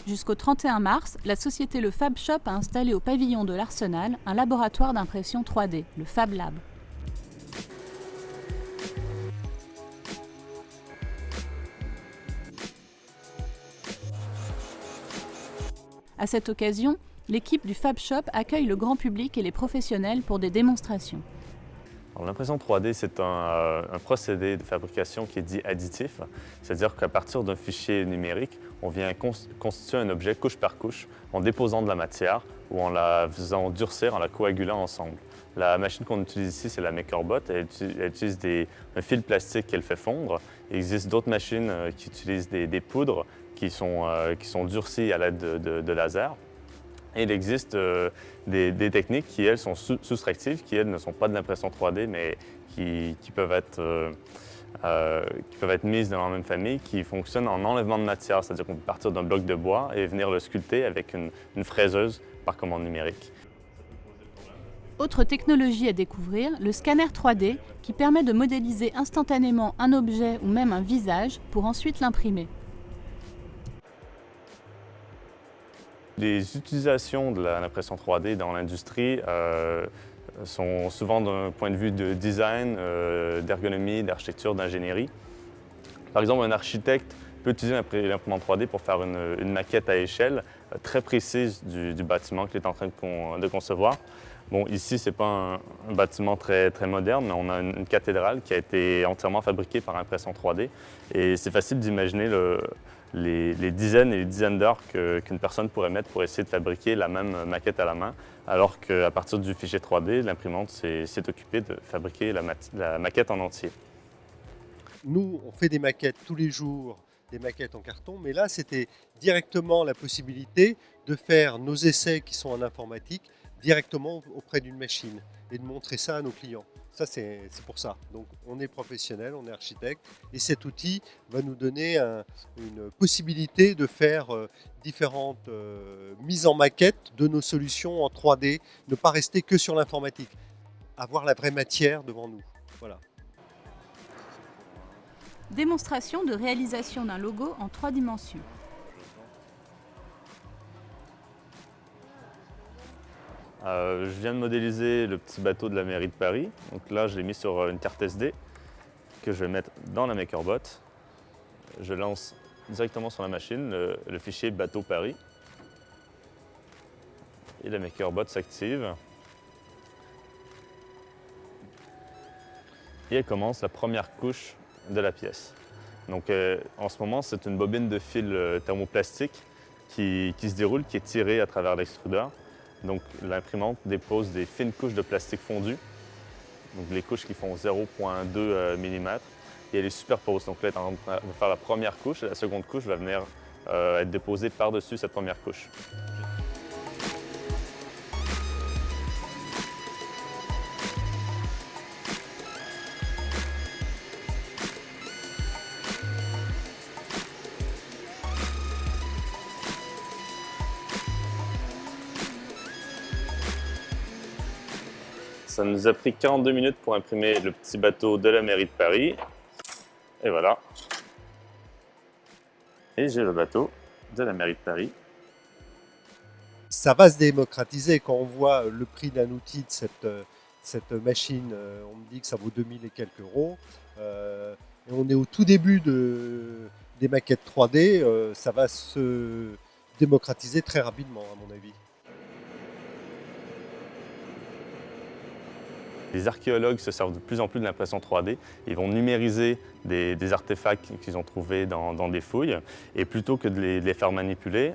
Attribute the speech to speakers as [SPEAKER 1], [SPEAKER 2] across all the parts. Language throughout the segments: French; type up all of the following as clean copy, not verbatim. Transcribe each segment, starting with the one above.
[SPEAKER 1] Jusqu'au 31 mars, la société Le Fab Shop a installé au pavillon de l'Arsenal un laboratoire d'impression 3D, le Fab Lab. À cette occasion, l'équipe du Fab Shop accueille le grand public et les professionnels pour des démonstrations.
[SPEAKER 2] L'impression 3D, c'est un procédé de fabrication qui est dit additif, c'est-à-dire qu'à partir d'un fichier numérique, on vient constituer un objet couche par couche en déposant de la matière ou en la faisant durcir, en la coagulant ensemble. La machine qu'on utilise ici, c'est la MakerBot. Elle utilise un fil plastique qu'elle fait fondre. Il existe d'autres machines qui utilisent des poudres qui sont durcies à l'aide de lasers. Et il existe des techniques qui, elles, sont soustractives, qui, elles, ne sont pas de l'impression 3D, mais qui peuvent être mises dans la même famille, qui fonctionnent en enlèvement de matière, c'est-à-dire qu'on peut partir d'un bloc de bois et venir le sculpter avec une fraiseuse par commande numérique.
[SPEAKER 1] Autre technologie à découvrir, le scanner 3D qui permet de modéliser instantanément un objet ou même un visage pour ensuite l'imprimer.
[SPEAKER 2] Les utilisations de l'impression 3D dans l'industrie sont souvent d'un point de vue de design, d'ergonomie, d'architecture, d'ingénierie. Par exemple, un architecte peut utiliser l'imprimante 3D pour faire une maquette à échelle très précise du bâtiment qu'il est en train de concevoir. Bon, ici, ce n'est pas un bâtiment très moderne, mais on a une cathédrale qui a été entièrement fabriquée par impression 3D. Et c'est facile d'imaginer les dizaines et les dizaines d'heures qu'une personne pourrait mettre pour essayer de fabriquer la même maquette à la main, alors qu'à partir du fichier 3D, l'imprimante s'est occupée de fabriquer la maquette en entier.
[SPEAKER 3] Nous, on fait des maquettes tous les jours, des maquettes en carton, mais là, c'était directement la possibilité de faire nos essais qui sont en informatique directement auprès d'une machine et de montrer ça à nos clients. Ça, c'est pour ça. Donc, on est professionnel, on est architecte, et cet outil va nous donner une possibilité de faire différentes mises en maquette de nos solutions en 3D, ne pas rester que sur l'informatique, avoir la vraie matière devant nous. Voilà.
[SPEAKER 1] Démonstration de réalisation d'un logo en 3 dimensions.
[SPEAKER 2] Je viens de modéliser le petit bateau de la mairie de Paris. Donc là, je l'ai mis sur une carte SD que je vais mettre dans la MakerBot. Je lance directement sur la machine le fichier bateau Paris. Et la MakerBot s'active. Et elle commence la première couche de la pièce. Donc en ce moment, c'est une bobine de fil thermoplastique qui se déroule, qui est tirée à travers l'extrudeur. Donc l'imprimante dépose des fines couches de plastique fondu, donc les couches qui font 0,2 mm, et elle les superpose. Donc là, on va faire la première couche et la seconde couche va venir être déposée par-dessus cette première couche. Ça nous a pris 42 minutes pour imprimer le petit bateau de la mairie de Paris. Et voilà. Et j'ai le bateau de la mairie de Paris.
[SPEAKER 3] Ça va se démocratiser quand on voit le prix d'un outil de cette machine. On me dit que ça vaut 2000 et quelques euros. Et on est au tout début des maquettes 3D. Ça va se démocratiser très rapidement, à mon avis.
[SPEAKER 2] Les archéologues se servent de plus en plus de l'impression 3D. Ils vont numériser des artefacts qu'ils ont trouvés dans des fouilles. Et plutôt que de les faire manipuler,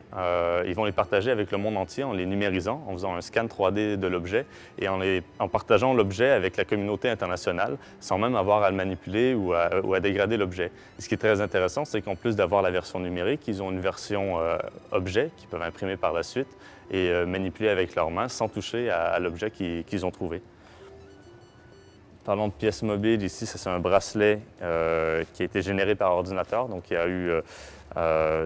[SPEAKER 2] ils vont les partager avec le monde entier en les numérisant, en faisant un scan 3D de l'objet et en partageant l'objet avec la communauté internationale sans même avoir à le manipuler ou à dégrader l'objet. Ce qui est très intéressant, c'est qu'en plus d'avoir la version numérique, ils ont une version objet qu'ils peuvent imprimer par la suite et manipuler avec leurs mains sans toucher à l'objet qu'ils ont trouvé. Parlons de pièces mobiles, ici c'est un bracelet qui a été généré par ordinateur, donc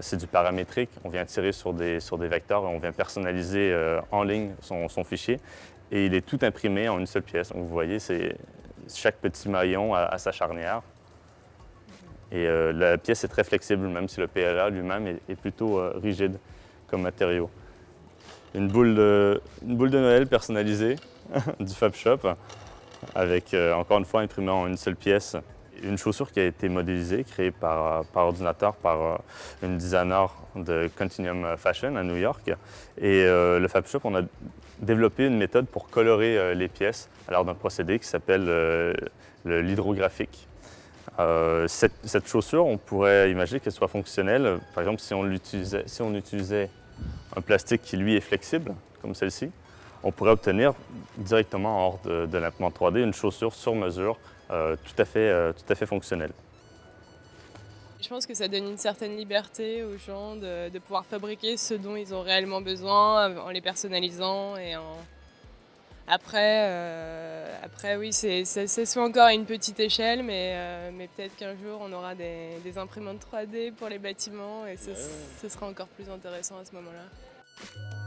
[SPEAKER 2] c'est du paramétrique. On vient tirer sur des vecteurs et on vient personnaliser en ligne son fichier. Et il est tout imprimé en une seule pièce. Donc vous voyez, chaque petit maillon a sa charnière. Et la pièce est très flexible, même si le PLA lui-même est plutôt rigide comme matériau. Une boule de Noël personnalisée du Fab Shop, avec encore une fois imprimée en une seule pièce. Une chaussure qui a été modélisée, créée par ordinateur par une designer de Continuum Fashion à New York. Et le Fab Shop, on a développé une méthode pour colorer les pièces à l'aide d'un procédé qui s'appelle l'hydrographique. Cette chaussure, on pourrait imaginer qu'elle soit fonctionnelle. Par exemple, si on utilisait un plastique qui, lui, est flexible, comme celle-ci, on pourrait obtenir directement hors de l'imprimante 3D une chaussure sur mesure tout à fait fonctionnelle.
[SPEAKER 4] Je pense que ça donne une certaine liberté aux gens de pouvoir fabriquer ce dont ils ont réellement besoin en les personnalisant et Après, oui, c'est soit encore à une petite échelle, mais peut-être qu'un jour on aura des imprimantes 3D pour les bâtiments et ce sera encore plus intéressant à ce moment-là.